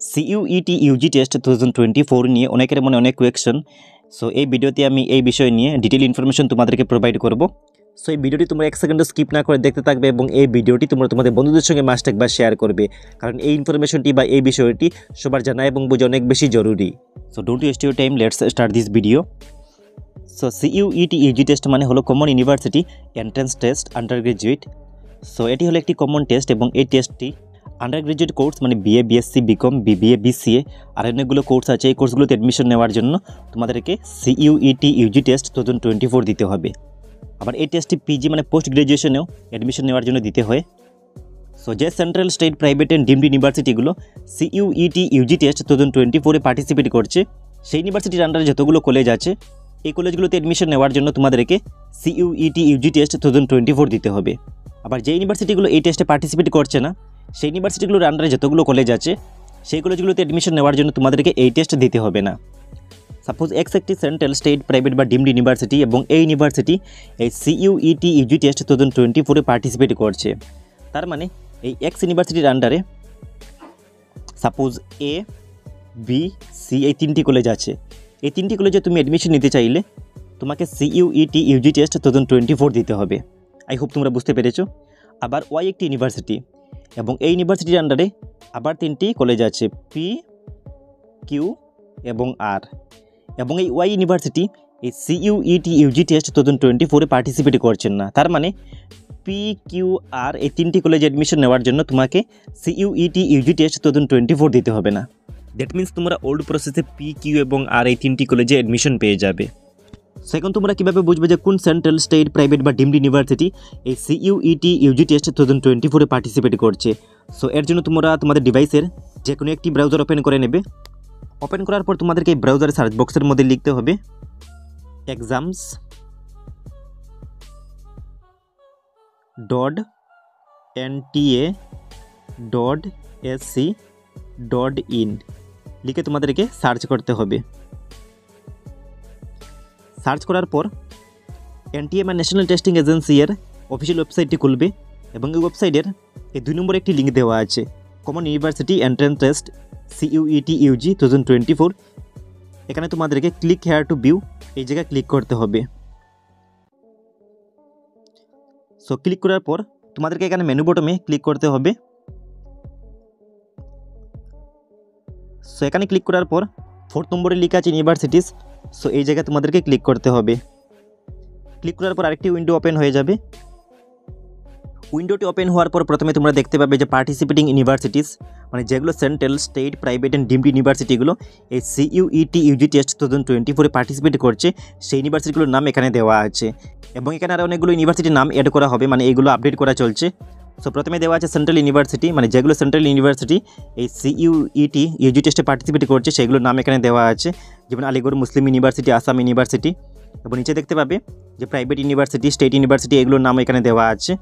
CUET UG test 2024 নিয়ে অনেকের মনে অনেক কোয়েশ্চন। সো এই ভিডিওতে আমি এই বিষয় নিয়ে ডিটেইল ইনফরমেশন তোমাদেরকে প্রোভাইড করব। সো এই ভিডিওটি তোমরা এক সেকেন্ডও স্কিপ না করে দেখতে থাকবে এবং এই ভিডিওটি তোমরা তোমাদের বন্ধুদের সঙ্গে মাস্ট একবার শেয়ার করবে, কারণ এই ইনফরমেশনটি বা এই বিষয়টি সবার জানা এবং বোঝা অনেক বেশি জরুরি। So don't waste your time, let's start this video. So CUET UG test মানে হলো common university entrance test under graduate. So এটি হলো একটি কমন টেস্ট এবং এই টেস্টটি আন্ডার গ্রাজুয়েট কোর্স মানে BA BSc BCom BBA BCA আর অনেকগুলো কোর্স আছে, এই কোর্সগুলোতে অ্যাডমিশন নেওয়ার জন্য তোমাদেরকে CUET ইউজি টেস্ট 2024 দিতে হবে। আবার এই টেস্টটি PG মানে পোস্ট গ্রাজুয়েশনেও অ্যাডমিশন নেওয়ার জন্য দিতে হয়। সো যে central, state, private and deemed ইউনিভার্সিটিগুলো CUET ইউজি টেস্ট 2024 পার্টিসিপেট করছে, সেই ইউনিভার্সিটির আন্ডারে যতগুলো কলেজ আছে এই কলেজগুলোতে অ্যাডমিশন নেওয়ার জন্য তোমাদেরকে CUET ইউজি টেস্ট 2024 দিতে হবে। আবার যে ইউনিভার্সিটিগুলো এই টেস্টে পার্টিসিপেট করছে না, সেই ইউনিভার্সিটিগুলোর আন্ডারে যতগুলো কলেজ আছে সেই কলেজগুলোতে অ্যাডমিশন নেওয়ার জন্য তোমাদেরকে এই টেস্ট দিতে হবে না। সাপোজ একটি সেন্ট্রাল, স্টেট, প্রাইভেট বা ডিমড ইউনিভার্সিটি এবং এই ইউনিভার্সিটি এই CUET ইউজি টেস্ট 2024 পার্টিসিপেট করছে, তার মানে এই ইউনিভার্সিটির আন্ডারে সাপোজ A, B, C এই তিনটি কলেজ আছে। এই তিনটি কলেজে তুমি অ্যাডমিশন নিতে চাইলে তোমাকে CUET ইউজি টেস্ট 2024 দিতে হবে। আই হোপ তোমরা বুঝতে পেরেছো। আবার Y একটি ইউনিভার্সিটি এবং এই ইউনিভার্সিটির আন্ডারে আবার তিনটি কলেজ আছে P, Q এবং R, এবং এই Y ইউনিভার্সিটি এই CUET ইউজি টেস্ট 2024 পার্টিসিপেট করছেন না, তার মানে P, Q, R এই তিনটি কলেজে অ্যাডমিশন নেওয়ার জন্য তোমাকে CUET ইউজি টেস্ট 2024 দিতে হবে না। দ্যাট মিন্স তোমরা ওল্ড প্রসেসে P, Q এবং R এই তিনটি কলেজে অ্যাডমিশন পেয়ে যাবে। সেকেন্ড, তোমরা কীভাবে বুঝবে যে কোন সেন্ট্রাল, স্টেট, প্রাইভেট বা ডিমড ইউনিভার্সিটি এই CUET ইউজি টেস্ট 2024 পার্টিসিপেট করছে? সো এর জন্য তোমরা তোমাদের ডিভাইসের যে কোনো একটি ব্রাউজার ওপেন করে নেবে। ওপেন করার পর তোমাদেরকে এই ব্রাউজারের সার্চ বক্সের মধ্যে লিখতে হবে exams.nta.ac.in লিখে তোমাদেরকে সার্চ করতে হবে। সার্চ করার পর NTA বা ন্যাশনাল টেস্টিং এজেন্সি এর অফিসিয়াল ওয়েবসাইটটি খুলবে এবং এই ওয়েবসাইটের এই 2 নম্বরে একটি লিঙ্ক দেওয়া আছে, common university entrance test CUET UG 2024। এখানে তোমাদেরকে ক্লিক হেয়ার টু ভিউ এই জায়গায় ক্লিক করতে হবে। সো ক্লিক করার পর তোমাদেরকে এখানে মেনু বটমে ক্লিক করতে হবে। সো এখানে ক্লিক করার পর 4 নম্বরে লেখা আছে ইউনিভার্সিটিস। সো এই জায়গায় তোমাদেরকে ক্লিক করতে হবে। ক্লিক করার পর আরেকটি উইন্ডো ওপেন হয়ে যাবে। উইন্ডোটি ওপেন হওয়ার পর প্রথমে তোমরা দেখতে পাবে যে পার্টিসিপেটিং ইউনিভার্সিটিস মানে যেগুলো central, state, private and deemed ইউনিভার্সিটিগুলো এই CUET ইউজি টেস্ট 2024 পার্টিসিপেট করছে, সেই ইউনিভার্সিটিগুলোর নাম এখানে দেওয়া আছে এবং এখানে আরও অনেকগুলো ইউনিভার্সিটির নাম অ্যাড করা হবে, মানে এগুলো আপডেট করা চলছে। সো প্রথমে দেওয়া আছে সেন্ট্রাল ইউনিভার্সিটি, মানে যেগুলো সেন্ট্রাল ইউনিভার্সিটি এই CUET ইউজি টেস্টে পার্টিসিপেট করছে সেগুলোর নাম এখানে দেওয়া আছে, যেমন আলিগড় মুসলিম ইউনিভার্সিটি, আসাম ইউনিভার্সিটি। এবং নিচে দেখতে পাবে যে প্রাইভেট ইউনিভার্সিটি, স্টেট ইউনিভার্সিটি এগুলোর নাম এখানে দেওয়া আছে।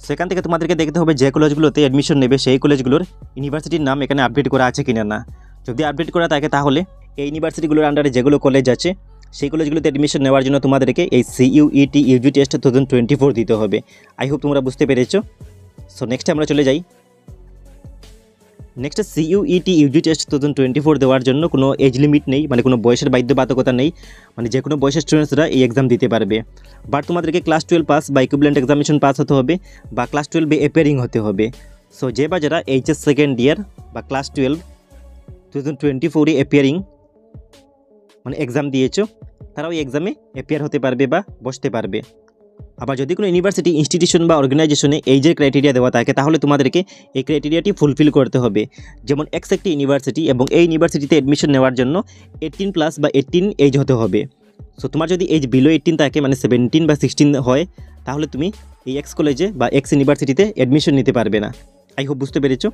সেখান থেকে তোমাদেরকে দেখতে হবে যে কলেজগুলোতে অ্যাডমিশন নেবে সেই কলেজগুলোর ইউনিভার্সিটির নাম এখানে আপডেট করা আছে কিনা না। যদি আপডেট করা থাকে তাহলে এই ইউনিভার্সিটিগুলোর আন্ডারে যেগুলো কলেজ আছে সেই কলেজগুলোতে অ্যাডমিশন নেওয়ার জন্য তোমাদেরকে এই CUET ইউজি টেস্ট 2024 দিতে হবে। আই হোপ তোমরা বুঝতে পেরেছো। সো নেক্সটে আমরা চলে যাই। নেক্সট, CUET ইউজি টেস্ট 2024 দেওয়ার জন্য কোনো এজ লিমিট নেই, মানে কোনো বয়সের বাধ্যবাধকতা নেই, মানে যে কোনো বয়সের স্টুডেন্টসরা এই এক্সাম দিতে পারবে। বাট তোমাদেরকে ক্লাস 12 পাস বা ইকুইভ্যালেন্ট এক্সামিনেশন পাস হতে হবে বা ক্লাস 12 অ্যাপিয়ারিং হতে হবে। সো যে বা যারা HS সেকেন্ড ইয়ার বা ক্লাস 12 2024 অ্যাপিয়ারিং মানে এক্সাম দিয়েছো তারাও এই এক্সামে অ্যাপিয়ার হতে পারবে বা বসতে পারবে। আবার যদি কোনো ইউনিভার্সিটি, ইনস্টিটিউশন বা অর্গানাইজেশনে এই যে ক্রাইটেরিয়া দেওয়া থাকে তাহলে তোমাদেরকে এই ক্রাইটেরিয়াটি ফুলফিল করতে হবে। যেমন একটি ইউনিভার্সিটি এবং এই ইউনিভার্সিটিতে অ্যাডমিশন নেওয়ার জন্য 18+ বা 18 এজ হতে হবে। সো তোমার যদি এজ বিলো 18 থাকে, মানে 17 বা 16 হয়, তাহলে তুমি এই কলেজে বা ইউনিভার্সিটিতে অ্যাডমিশন নিতে পারবে না। আই হোপ বুঝতে পেরেছো।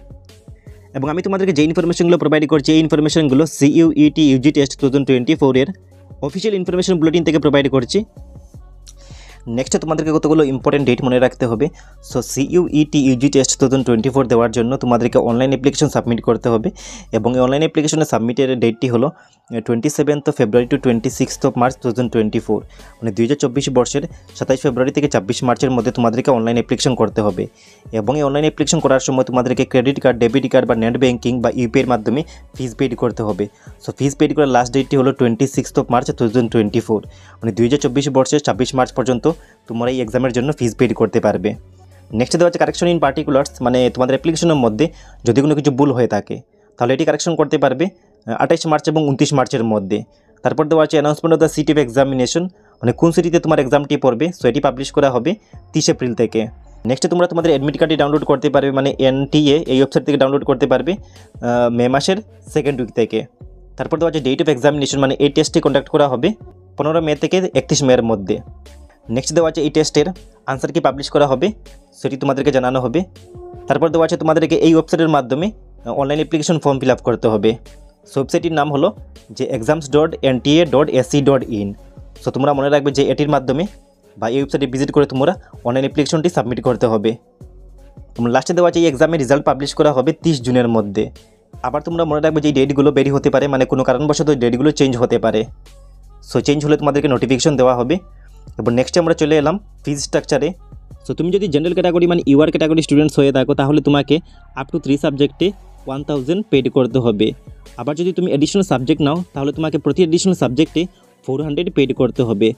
এবং আমি তোমাদেরকে যে ইনফরমেশনগুলো প্রোভাইড করছি এই ইনফরমেশনগুলো CUET ইউজি টেস্ট 2024 এর অফিসিয়াল ইনফরমেশন বুলেটিন থেকে প্রোভাইড করছি। নেক্সটে তোমাদেরকে কতগুলো ইম্পর্টেন্ট ডেট মনে রাখতে হবে। সো CUET ইউজি টেস্ট 2024 দেওয়ার জন্য তোমাদেরকে অনলাইন অ্যাপ্লিকেশন সাবমিট করতে হবে এবং এই অনলাইন অ্যাপ্লিকেশনের সাবমিটের ডেটটি হলো 27 ফেব্রুয়ারি টু 26 মার্চ 2024, মানে 2024 বর্ষের 27 ফেব্রুয়ারি থেকে 26 মার্চের মধ্যে তোমাদেরকে অনলাইন অ্যাপ্লিকেশন করতে হবে এবং এই অনলাইন অ্যাপ্লিকেশন করার সময় তোমাদেরকে ক্রেডিট কার্ড, ডেবিট কার্ড বা নেট ব্যাঙ্কিং বা ইউপিআইয়ের মাধ্যমে ফিস পেড করতে হবে। সো ফিস পেড করার লাস্ট ডেটটি হলো 26 মার্চ 2024, মানে 2024 বর্ষের 26 মার্চ পর্যন্ত তোমরা এই এক্সামের জন্য ফিস পেড করতে পারবে। নেক্সট দেওয়া হচ্ছে কারেকশন ইন পার্টিকুলার্স, মানে তোমাদের অ্যাপ্লিকেশনের মধ্যে যদি কোনো কিছু ভুল হয়ে থাকে তাহলে এটি কারেকশন করতে পারবে 28 মার্চ এবং 29 মার্চের মধ্যে। তারপর দেওয়া আছে announcement of the city of examination, মানে কোন সিটিতে তোমার এক্সামটি পড়বে, সো এটি পাবলিশ করা হবে 30 এপ্রিল থেকে। নেক্সটে তোমরা তোমাদের অ্যাডমিট কার্ডটি ডাউনলোড করতে পারবে, মানে NTA এই ওয়েবসাইট থেকে ডাউনলোড করতে পারবে মে মাসের 2nd উইক থেকে। তারপর দেওয়া আছে ডেট অফ এক্সামিনেশন, মানে এই টেস্টটি কন্ডাক্ট করা হবে 15 মে থেকে 31 মের মধ্যে। নেক্সট দেওয়া আছে এই টেস্টের আনসার কি পাবলিশ করা হবে সেটি তোমাদেরকে জানানো হবে। তারপর দেওয়া আছে তোমাদেরকে এই ওয়েবসাইটের মাধ্যমে online application form fill up করতে হবে। সো ওয়েবসাইটটির নাম হলো যে exams.nta.ac.in। সো তোমরা মনে রাখবে যে এটির মাধ্যমে বা এই ওয়েবসাইটে ভিজিট করে তোমরা অনলাইন অ্যাপ্লিকেশনটি সাবমিট করতে হবে। তোমরা লাস্টে দেওয়া আছে এই এক্সামের রেজাল্ট পাবলিশ করা হবে 30 জুনের মধ্যে। আবার তোমরা মনে রাখবে যে এই ডেটগুলো বেরি হতে পারে, মানে কোনো কারণবশত ডেটগুলো চেঞ্জ হতে পারে। সো চেঞ্জ হলে তোমাদেরকে নোটিফিকেশন দেওয়া হবে। এবং নেক্সটে আমরা চলে এলাম ফিজ স্ট্রাকচারে। সো তুমি যদি জেনারেল ক্যাটাগরি মানে ইউআর ক্যাটাগরি স্টুডেন্টস হয়ে থাকো তাহলে তোমাকে আপ টু 3 সাবজেক্টে 1000 পেড করতে হবে। আবার যদি তুমি এডিশনাল সাবজেক্ট নাও তাহলে তোমাকে প্রতি এডিশনাল সাবজেক্টে 400 পেড করতে হবে।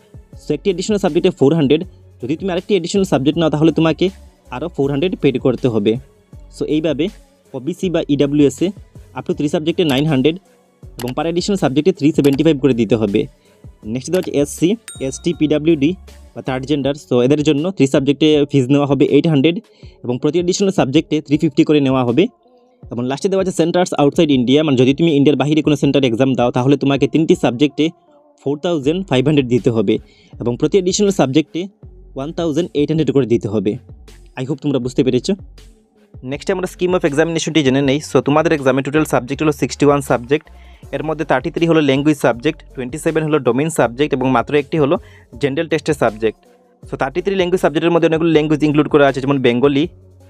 সো একটি এডিশনাল সাবজেক্টে 400, যদি তুমি আরেকটি এডিশনাল সাবজেক্ট নাও তাহলে তোমাকে আরও 400 পেড করতে হবে। সো এইভাবে ওবিসি বা ইডাব্লিউএসে আপ টু 3 সাবজেক্টে 900 এবং পার এডিশনাল সাবজেক্টে 375 করে দিতে হবে। নেক্সট দেওয়া হচ্ছে SC, ST, PWD বা থার্ড জেন্ডার। সো এদের জন্য 3 সাবজেক্টে ফিজ নেওয়া হবে 800 এবং প্রতি এডিশনাল সাবজেক্টে 350 করে নেওয়া হবে। এবং লাস্টে দেওয়া আছে সেন্টার্স আউটসাইড ইন্ডিয়া, মানে যদি তুমি ইন্ডিয়ার বাইরে কোনো সেন্টারে এক্সাম দাও তাহলে তোমাকে 3টি সাবজেক্টে 4500 দিতে হবে এবং প্রতি এডিশনাল সাবজেক্টে 1800 করে দিতে হবে। আই হোপ তোমরা বুঝতে পেরেছো। নেক্সট আমরা স্কিম অফ এক্সামিনেশনটি জেনে নেই। সো তোমাদের এক্সামে টোটাল সাবজেক্ট হলো 61 সাবজেক্ট, এর মধ্যে 33 হলো ল্যাঙ্গুয়েজ সাবজেক্ট, 27 হলো ডোমেইন সাবজেক্ট এবং মাত্র একটি হলো জেনারেল টেস্টের সাবজেক্ট। সো 33 ল্যাঙ্গুয়েজ সাবজেক্টের মধ্যে অনেকগুলো ল্যাঙ্গুয়েজ ইনক্লুড করা আছে, যেমন বেঙ্গলি,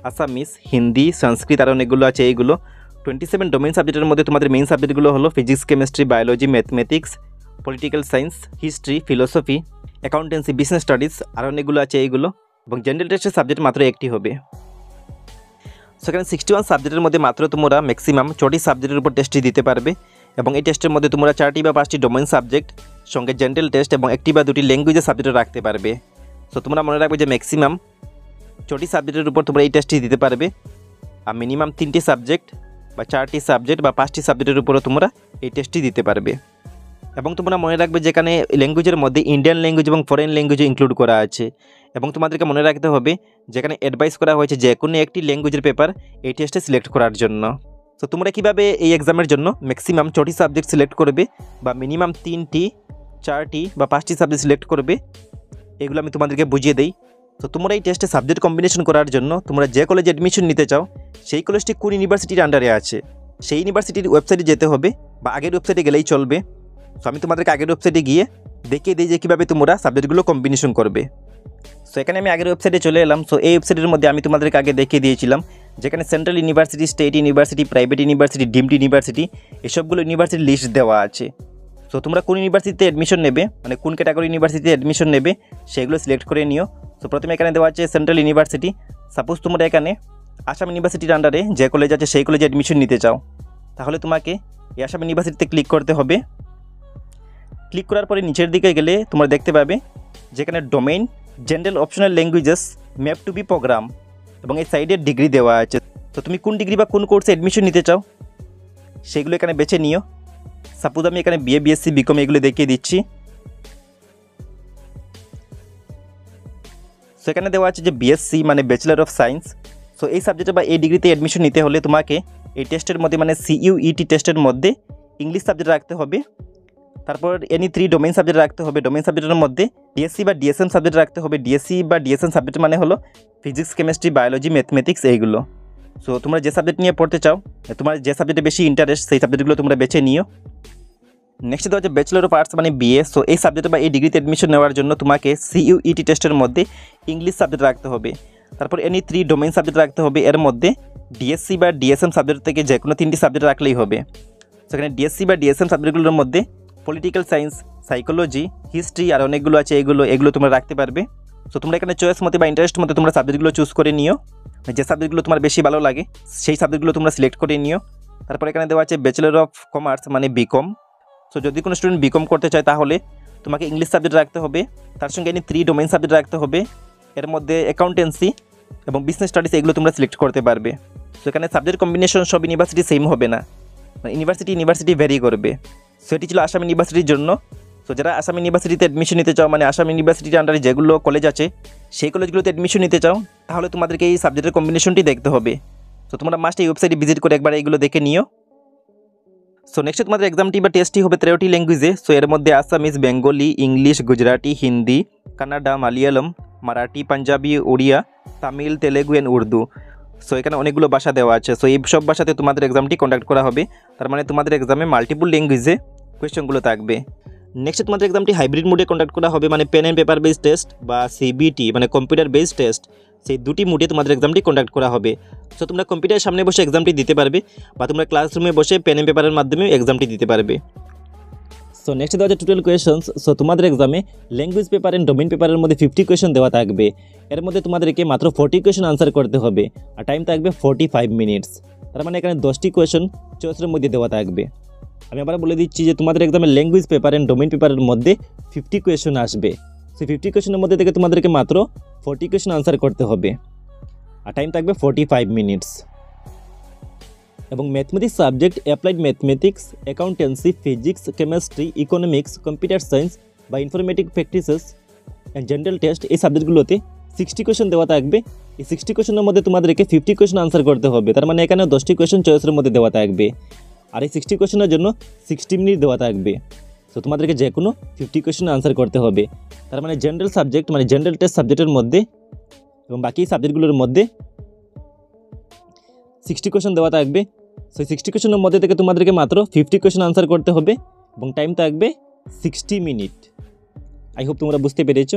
আসামিস, হিন্দি, সংস্কৃত আর অনেকগুলো আছে এইগুলো। 27 ডোমেইন সাবজেক্টের মধ্যে তোমাদের মেইন সাবজেক্টগুলো হলো physics, chemistry, biology, mathematics, political science, history, philosophy, accountancy, business studies আর অনেকগুলো আছে এইগুলো। এবং জেনারেল টেস্টের সাবজেক্ট মাত্র একটি হবে। সেখানে 61 সাবজেক্টের মধ্যে মাত্র তোমরা ম্যাক্সিমাম 6টি সাবজেক্টের উপর টেস্টটি দিতে পারবে এবং এই টেস্টের মধ্যে তোমরা 4টি বা 5টি ডোমেইন সাবজেক্ট সঙ্গে জেনারেল টেস্ট এবং 1টি বা 2টি ল্যাঙ্গুয়েজের সাবজেক্ট রাখতে পারবে। সো তোমরা মনে রাখবে যে ম্যাক্সিমাম 6টি সাবজেক্টের উপর তোমরা এই টেস্টটি দিতে পারবে আর মিনিমাম 3টি সাবজেক্ট বা 4টি সাবজেক্ট বা 5টি সাবজেক্টের উপরও তোমরা এই টেস্টটি দিতে পারবে। এবং তোমরা মনে রাখবে যেখানে ল্যাঙ্গুয়েজের মধ্যে ইন্ডিয়ান ল্যাঙ্গুয়েজ এবং ফরেন ল্যাঙ্গুয়েজও ইনক্লুড করা আছে এবং তোমাদেরকে মনে রাখতে হবে যেখানে অ্যাডভাইস করা হয়েছে যে কোনো একটি ল্যাঙ্গুয়েজের পেপার এই টেস্টে সিলেক্ট করার জন্য। তো তোমরা কীভাবে এই এক্সামের জন্য ম্যাক্সিমাম 6টি সাবজেক্ট সিলেক্ট করবে বা মিনিমাম 3টি, 4টি বা 5টি সাবজেক্ট সিলেক্ট করবে এগুলো আমি তোমাদেরকে বুঝিয়ে দিই। তো তোমরা এই টেস্টে সাবজেক্ট কম্বিনেশন করার জন্য তোমরা যে কলেজে অ্যাডমিশন নিতে চাও সেই কলেজটি কোন ইউনিভার্সিটির আন্ডারে আছে সেই ইউনিভার্সিটির ওয়েবসাইটে যেতে হবে বা আগের ওয়েবসাইটে গেলেই চলবে। সো আমি তোমাদেরকে আগের ওয়েবসাইটে গিয়ে দেখিয়ে দিই যে কীভাবে তোমরা সাবজেক্টগুলো কম্বিনেশন করবে। সো এখানে আমি আগের ওয়েবসাইটে চলে এলাম। সো এই ওয়েবসাইটের মধ্যে আমি তোমাদেরকে আগে দেখিয়ে দিয়েছিলাম যেখানে central university, state university, private university, deemed university এসবগুলো ইউনিভার্সিটির লিস্ট দেওয়া আছে। সো তোমরা কোন ইউনিভার্সিটিতে অ্যাডমিশন নেবে, মানে কোন ক্যাটাগরি ইউনিভার্সিটিতে অ্যাডমিশন নেবে সেগুলো সিলেক্ট করে নিও। সো প্রথমে এখানে দেওয়া আছে সেন্ট্রাল ইউনিভার্সিটি। সাপোজ তোমরা এখানে আসাম ইউনিভার্সিটির আন্ডারে যে কলেজ আছে সেই কলেজে অ্যাডমিশন নিতে চাও তাহলে তোমাকে এই আসাম ইউনিভার্সিটিতে ক্লিক করতে হবে। ক্লিক করার পরে নিচের দিকে গেলে তোমরা দেখতে পাবে যেখানে domain, general optional languages, map to be programme এবং এই সাইডে ডিগ্রি দেওয়া আছে। তো তুমি কোন ডিগ্রি বা কোন কোর্সে অ্যাডমিশন নিতে চাও সেগুলো এখানে বেছে নিও। সাপোজ আমি এখানে BA, BSc, BCom এগুলো দেখিয়ে দিচ্ছি। সো এখানে দেওয়া আছে যে BSc মানে ব্যাচেলর অফ সায়েন্স। সো এই সাবজেক্টে বা এই ডিগ্রিতে অ্যাডমিশন নিতে হলে তোমাকে এই টেস্টের মধ্যে মানে CUET টেস্টের মধ্যে ইংলিশ সাবজেক্ট রাখতে হবে। তারপর এনি 3 ডোমেইন সাবজেক্ট রাখতে হবে। ডোমেইন সাবজেক্টের মধ্যে DSc বা DSM সাবজেক্ট রাখতে হবে। DSc বা DSM সাবজেক্ট মানে হলো ফিজিক্স, কেমিস্ট্রি, বায়োলজি, ম্যাথমেটিক্স এইগুলো। সো তোমরা যে সাবজেক্ট নিয়ে পড়তে চাও, তোমার যে সাবজেক্টে বেশি ইন্টারেস্ট সেই সাবজেক্টগুলো তোমরা বেছে নিও। নেক্সট দেওয়া আছে ব্যাচেলর অফ আর্টস মানে বিএ। সো এই সাবজেক্টে বা এই ডিগ্রিতে অ্যাডমিশন নেওয়ার জন্য তোমাকে CUET টেস্টের মধ্যে ইংলিশ সাবজেক্ট রাখতে হবে। তারপর এনি 3 ডোমেইন সাবজেক্ট রাখতে হবে। এর মধ্যে DSC বা DSM সাবজেক্ট থেকে যে কোনো 3টি সাবজেক্ট রাখলেই হবে। সেখানে DSC বা DSM সাবজেক্টগুলোর মধ্যে পলিটিক্যাল সায়েন্স, সাইকোলজি, হিস্ট্রি আর অনেকগুলো আছে, এগুলো তোমরা রাখতে পারবে। সো তোমরা এখানে চয়েস মতে বা ইন্টারেস্ট মতে তোমরা সাবজেক্টগুলো চুজ করে নিও। যে সাবজেক্টগুলো তোমার বেশি ভালো লাগে সেই সাবজেক্টগুলো তোমরা সিলেক্ট করে নিও। তারপর এখানে দেওয়া আছে ব্যাচেলর অফ কমার্স মানে বিকম। সো যদি কোনো স্টুডেন্ট বিকম করতে চায় তাহলে তোমাকে ইংলিশ সাবজেক্ট রাখতে হবে, তার সঙ্গে এনি 3 ডোমেইন সাবজেক্ট রাখতে হবে। এর মধ্যে অ্যাকাউন্টেন্সি এবং বিজনেস স্টাডিজ এগুলো তোমরা সিলেক্ট করতে পারবে। সো এখানে সাবজেক্ট কম্বিনেশন সব ইউনিভার্সিটি সেম হবে না, ইউনিভার্সিটি ভ্যারি করবে। সো এটি ছিল আসাম ইউনিভার্সিটির জন্য। সো যারা আসাম ইউনিভার্সিটিতে অ্যাডমিশন নিতে চাও, মানে আসাম ইউনিভার্সিটির আন্ডারে যেগুলো কলেজ আছে সেই কলেজগুলোতে অ্যাডমিশন নিতে চাও, তাহলে তোমাদেরকে এই সাবজেক্টের কম্বিনেশনটি দেখতে হবে। সো তোমরা মাস্ট এই ওয়েবসাইটে ভিজিট করে একবার এইগুলো দেখে নিও। সো নেক্সট তোমাদের এক্সামটি বা টেস্টটি হবে 13টি ল্যাঙ্গুয়েজে। সো এর মধ্যে Assamese, Bengali, English, Gujarati, Hindi, Kannada, Malayalam, Marathi, Punjabi, Odia, Tamil, Telugu and Urdu. So এখানে অনেকগুলো ভাষা দেওয়া আছে। সো এই সব ভাষাতে তোমাদের এক্সামটি কন্ডাক্ট করা হবে। তার মানে তোমাদের এক্সামে মাল্টিপল ল্যাঙ্গুয়েজে কোয়েশ্চেনগুলো থাকবে। নেক্সট তোমাদের এক্সামটি হাইব্রিড মোডে কন্ডাক্ট করা হবে, মানে pen and paper based test বা CBT মানে কম্পিউটার বেসড টেস্ট। সেই দুটি মোডে তোমাদের এক্সামটি কন্ডাক্ট করা হবে। সো তোমরা কম্পিউটারের সামনে বসে এক্সামটি দিতে পারবে বা তোমরা ক্লাসরুমে বসে পেন অ্যান্ড পেপারের মাধ্যমে এক্সামটি দিতে পারবে। সো নেক্সট দেওয়া আছে টোটাল কোয়েশনস। সো তোমাদের এক্সামে ল্যাঙ্গুয়েজ পেপার অ্যান্ড ডোমেইন পেপারের মধ্যে 50 কোয়েশন দেওয়া থাকবে। এর মধ্যে তোমাদেরকে মাত্র 40 কোয়েশন আনসার করতে হবে আর টাইম থাকবে 45 মিনিটস। তার মানে এখানে 10টি কোয়েশন চয়েসের মধ্যে দেওয়া থাকবে। আমি আবার বলে দিচ্ছি যে তোমাদের এক্সামে ল্যাঙ্গুয়েজ পেপার অ্যান্ড ডোমেইন পেপারের মধ্যে 50 কোয়েশন আসবে। সেই 50 কোয়েশনের মধ্যে থেকে তোমাদেরকে মাত্র 40 কোয়েশন আনসার করতে হবে আর টাইম থাকবে 45 মিনিটস। এবং mathematics subject applied mathematics, accountancy, physics, chemistry, economics, computer science বা informatic practices and general test এই সাবজেক্টগুলোতে 60 কোয়েশন দেওয়া থাকবে। এই 60 কোয়েশনের মধ্যে তোমাদেরকে 50 কোয়েশন আনসার করতে হবে। তার মানে এখানে 10টি কোয়েশন চয়েসের মধ্যে দেওয়া থাকবে আর এই 60 কোয়েশনের জন্য 60 মিনিট দেওয়া থাকবে। সো তোমাদেরকে যে কোনো 50 কোয়েশন আনসার করতে হবে। তার মানে জেনারেল সাবজেক্ট মানে জেনারেল টেস্ট সাবজেক্টের মধ্যে এবং বাকি সাবজেক্টগুলোর মধ্যে 60 কোয়েশন দেওয়া থাকবে। সো 60 কোয়েশনের মধ্যে থেকে তোমাদেরকে মাত্র 50 কোয়েশন আনসার করতে হবে এবং টাইম থাকবে 60 মিনিট। আই হোপ তোমরা বুঝতে পেরেছো।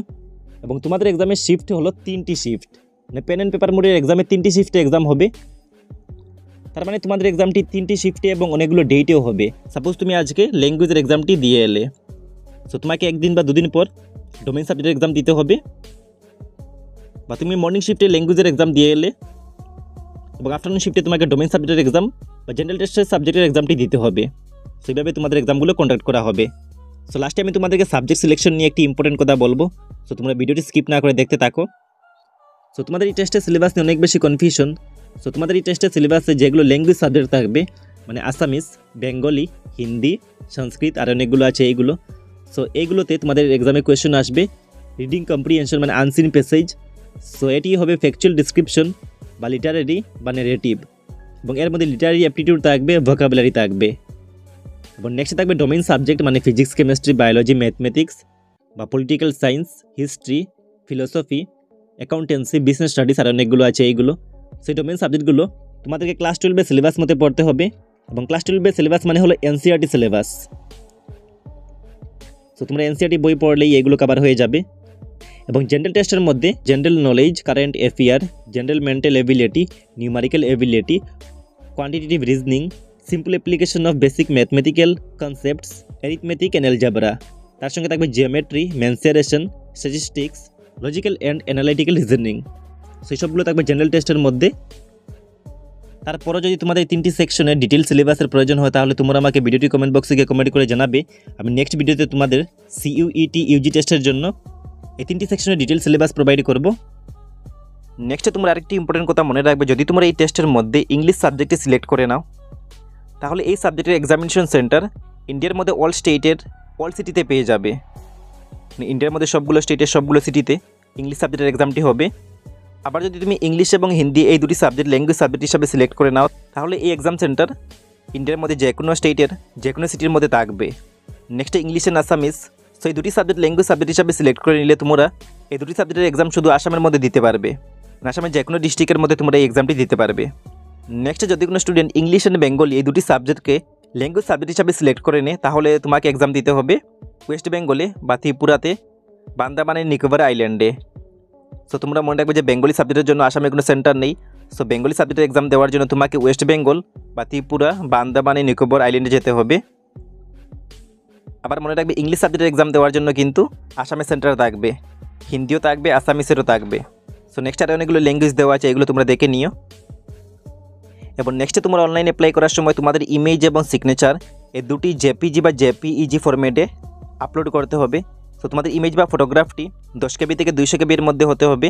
এবং তোমাদের এক্সামের শিফট হলো 3টি শিফট, মানে পেন অ্যান্ড পেপার মোডের এক্সামে 3টি শিফটে এক্সাম হবে। তার মানে তোমাদের এক্সামটি 3টি শিফটে এবং অনেকগুলো ডেটেও হবে। সাপোজ তুমি আজকে ল্যাঙ্গুয়েজের এক্সামটি দিয়ে এলে, সো তোমাকে একদিন বা দুদিন পর ডোমেইন সাবজেক্টের এক্সাম দিতে হবে। বা তুমি মর্নিং শিফটে ল্যাঙ্গুয়েজের এক্সাম দিয়ে এলে এবং আফটারনুন শিফটে তোমাকে ডোমেইন সাবজেক্টের এক্সাম বা জেনারেল টেস্টের সাবজেক্টের এক্সামটি দিতে হবে। সেইভাবে তোমাদের এক্সামগুলো কন্ডাক্ট করা হবে। সো লাস্টে আমি তোমাদেরকে সাবজেক্ট সিলেকশন নিয়ে একটি ইম্পর্টেন্ট কথা বলবো। সো তোমরা ভিডিওটি স্কিপ না করে দেখতে থাকো। সো তোমাদের এই টেস্টের সিলেবাস নিয়ে অনেক বেশি কনফিউশন। সো তোমাদের এই টেস্টের সিলেবাসে যেগুলো ল্যাঙ্গুয়েজ সাবজেক্ট থাকবে, মানে আসামিস, বেঙ্গলি, হিন্দি, সংস্কৃত আর অনেকগুলো আছে এইগুলো। সো এইগুলোতে তোমাদের এক্সামে কোয়েশ্চেন আসবে রিডিং কম্প্রিহেনশন মানে আনসিন প্যাসেজ। সো এটি হবে ফ্যাকচুয়াল ডিসক্রিপশন বা লিটারারি বা ন্যারেটিভ, এবং এর মধ্যে লিটারারি অ্যাপটিটিউড থাকবে, ভোকাবুলারি থাকবে। এবং নেক্সট থাকবে ডোমেইন সাবজেক্ট মানে ফিজিক্স, কেমিস্ট্রি, বায়োলজি, ম্যাথমেটিক্স বা political science, history, philosophy, accountancy, business studies আর অনেকগুলো আছে এইগুলো। সেই ডোমেইন সাবজেক্টগুলো তোমাদেরকে ক্লাস 12-এর সিলেবাস মতে পড়তে হবে, এবং ক্লাস 12-এর সিলেবাস মানে হলো NCERT সিলেবাস। সো তোমরা NCERT বই পড়লেই এগুলো কভার হয়ে যাবে। এবং জেনারেল টেস্টের মধ্যে general knowledge, current affair, general mental ability, numerical ability, quantitative reasoning, simple application of basic mathematical concepts, arithmetic and algebra. তার সঙ্গে থাকবে geometry, menstruation, statistics, logical and analytical reasoning. সেই সবগুলো থাকবে জেনারেল টেস্টের মধ্যে। তারপরে যদি তোমাদের 3টি সেকশনের ডিটেল সিলেবাসের প্রয়োজন হয় তাহলে তোমরা আমাকে ভিডিওটি কমেন্ট বক্সে গিয়ে কমেন্ট করে জানাবে। আমি নেক্সট ভিডিওতে তোমাদের CUET UG টেস্টের জন্য এই 3টি সেকশনের ডিটেল সিলেবাস প্রোভাইড করব। নেক্সটে তোমরা আরেকটি ইম্পর্টেন্ট কথা মনে রাখবে, যদি তোমরা এই টেস্টের মধ্যে ইংলিশ সাবজেক্টে সিলেক্ট করে নাও তাহলে এই সাবজেক্টের এক্সামিনেশন সেন্টার ইন্ডিয়ার মধ্যে অল স্টেটের অল সিটিতে পেয়ে যাবে। ইন্ডিয়ার মধ্যে সবগুলো স্টেটের সবগুলো সিটিতে ইংলিশ সাবজেক্টের এক্সামটি হবে। আবার যদি তুমি ইংলিশ এবং হিন্দি এই দুটি সাবজেক্ট ল্যাঙ্গুয়েজ সাবজেক্ট হিসাবে সিলেক্ট করে নাও তাহলে এই এক্সাম সেন্টার ইন্ডিয়ার মধ্যে যে কোনো স্টেটের যে কোনো সিটির মধ্যে থাকবে। Next English and Assamese, so এই দুটি সাবজেক্ট ল্যাঙ্গুয়েজ সাবজেক্ট হিসাবে সিলেক্ট করে নিলে তোমরা এই দুটি সাবজেক্টের এক্সাম শুধু আসামের মধ্যে দিতে পারবে, আসামের যে কোনো ডিস্ট্রিক্টের মধ্যে তোমরা এই এক্সামটি দিতে পারবে। নেক্সট যদি কোনো স্টুডেন্ট ইংলিশ অ্যান্ড বেঙ্গলি এই দুটি সাবজেক্টকে ল্যাঙ্গুয়েজ সাবজেক্ট হিসাবে সিলেক্ট করে নে, তাহলে তোমাকে এক্সাম দিতে হবে ওয়েস্ট বেঙ্গলে বা ত্রিপুরাতে, বান্দামানের নিকোবর আইল্যান্ডে। সো তোমরা মনে রাখবে যে বেঙ্গলি সাবজেক্টের জন্য আসামে কোনো সেন্টার নেই। সো বেঙ্গলি সাবজেক্টের এক্সাম দেওয়ার জন্য তোমাকে ওয়েস্ট বেঙ্গল বা ত্রিপুরা বা আন্দামানে নিকোবর আইল্যান্ডে যেতে হবে। আবার মনে রাখবে ইংলিশ সাবজেক্টের এক্সাম দেওয়ার জন্য কিন্তু আসামে সেন্টার থাকবে, হিন্দিও থাকবে, আসামিসেরও থাকবে। সো নেক্সট আরও অনেকগুলো ল্যাঙ্গুয়েজ দেওয়া আছে, এগুলো তোমরা দেখে নিও। এবং নেক্সটে তোমরা অনলাইনে অ্যাপ্লাই করার সময় তোমাদের ইমেজ এবং সিগনেচার এই দুটি জেপিজি বা জেপিইজি ফরম্যাটে আপলোড করতে হবে। সো তোমাদের ইমেজ বা ফটোগ্রাফটি 10 KB থেকে 200 KB এর মধ্যে হতে হবে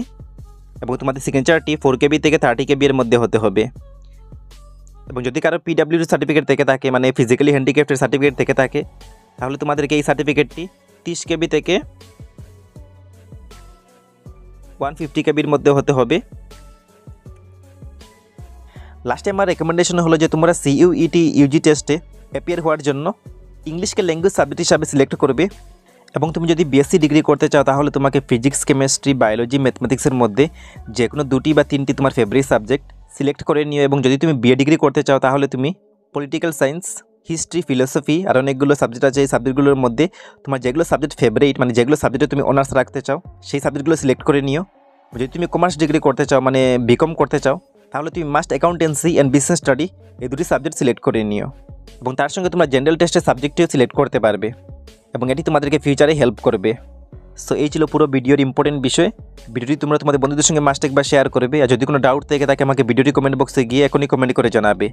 এবং তোমাদের সিগনেচারটি 4 KB থেকে 30 KB এর মধ্যে হতে হবে। এবং যদি কারো PWD সার্টিফিকেট থেকে থাকে, মানে ফিজিক্যালি হ্যান্ডিক্যাপ্টের সার্টিফিকেট থেকে থাকে, তাহলে তোমাদেরকে এই সার্টিফিকেটটি 30 KB থেকে 150 KB এর মধ্যে হতে হবে। লাস্টে আমার রেকমেন্ডেশন হলো যে তোমরা CUET ইউজি টেস্টে অ্যাপিয়ার হওয়ার জন্য ইংলিশকে ল্যাঙ্গুয়েজ সাবজেক্ট হিসাবে সিলেক্ট করবে। এবং তুমি যদি BSc ডিগ্রি করতে চাও তাহলে তোমাকে ফিজিক্স, কেমিস্ট্রি, বায়োলজি, ম্যাথমেটিক্সের মধ্যে যে কোনো 2টি বা 3টি তোমার ফেভারিট সাবজেক্ট সিলেক্ট করে নিও। এবং যদি তুমি BA ডিগ্রি করতে চাও তাহলে তুমি পলিটিক্যাল সায়েন্স, হিস্ট্রি, ফিলোসফি আর অনেকগুলো সাবজেক্ট আছে। এই সাবজেক্টগুলোর মধ্যে তোমার যেগুলো সাবজেক্ট ফেভারিট, মানে যেগুলো সাবজেক্টে তুমি অনার্স রাখতে চাও, সেই সাবজেক্টগুলো সিলেক্ট করে নিও। যদি তুমি কমার্স ডিগ্রি করতে চাও, মানে BCom করতে চাও, তাহলে তুমি must accountancy and business study এই দুটি সাবজেক্ট সিলেক্ট করে নিও। এবং তার সঙ্গে তোমরা জেনারেল টেস্টের সাবজেক্টটিও সিলেক্ট করতে পারবে এবং এটি তোমাদেরকে ফিউচারে হেল্প করবে। সো এই ছিল পুরো ভিডিওর ইম্পর্টেন্ট বিষয়। ভিডিওটি তোমরা তোমাদের বন্ধুদের সঙ্গে মাস্ট একবার শেয়ার করবে। আর যদি কোনো ডাউট থেকে থাকে আমাকে ভিডিওটি কমেন্ট বক্সে গিয়ে এখনই কমেন্ট করে জানাবে।